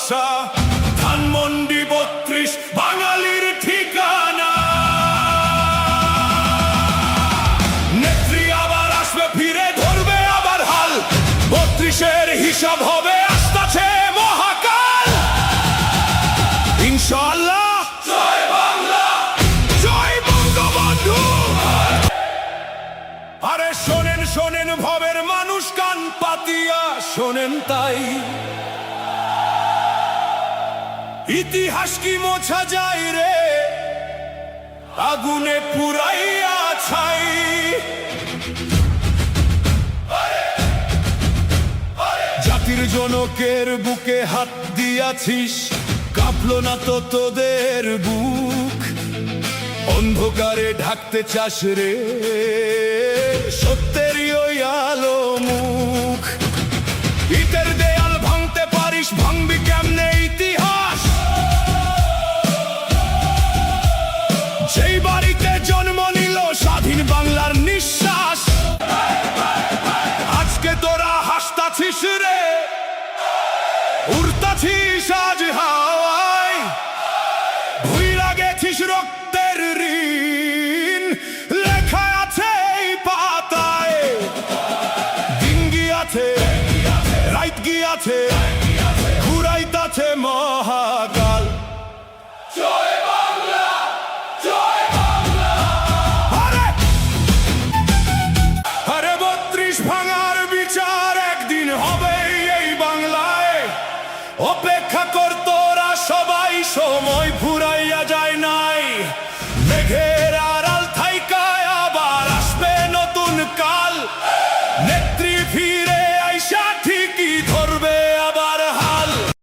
ভালোবাসা। ধানমন্ডি ৩২ বাঙালির ঠিকানা। নেত্রী আবার আসবে ফিরে, ধরবে আবার হাল। ৩২-এর হিসাব হবে, আসতাছে মহাকাল। ইনশাআল্লাহ। জয় বাংলা, জয় বঙ্গবন্ধু। আরে শোনেন শোনেন ভবের মানুষ, কান পাতিয়া শোনেন তাই। ইতিহাস কি মোছা যায় রে, আগুনে পুরাইয়া ছাই। জাতির জনকের বুকে হাত দিয়াছিস, কাঁপলো না তো তোদের বুক? অন্ধকারে ঢাকতে চাস রে সত্যেরই ওই আলো মুখ। ইটের দেয়াল ভাঙতে পারিস, ভাঙবি কেমনে ইতিহাস? সেই বাড়িতে জন্ম নিল স্বাধীন বাংলার নিঃশ্বাস। আজকে তোরা হাসতাছিস রে, উড়তাছিস আজ হাওয়ায়। ভুইলা গেছিস রক্তের ঋণ, লেখা আছে এই পাতায়। দিন গিয়াছে, রাত গিয়াছে, ঘুরাইতাছে মহাকাল। জয় বাংলা, জয় বাংলা। আরে আরে ৩২ ভাঙার বিচার একদিন হবে এই বাংলায়। অপেক্ষা কর তোরা সবাই, সময় ফুরাইয়া যায় নাই। মেঘে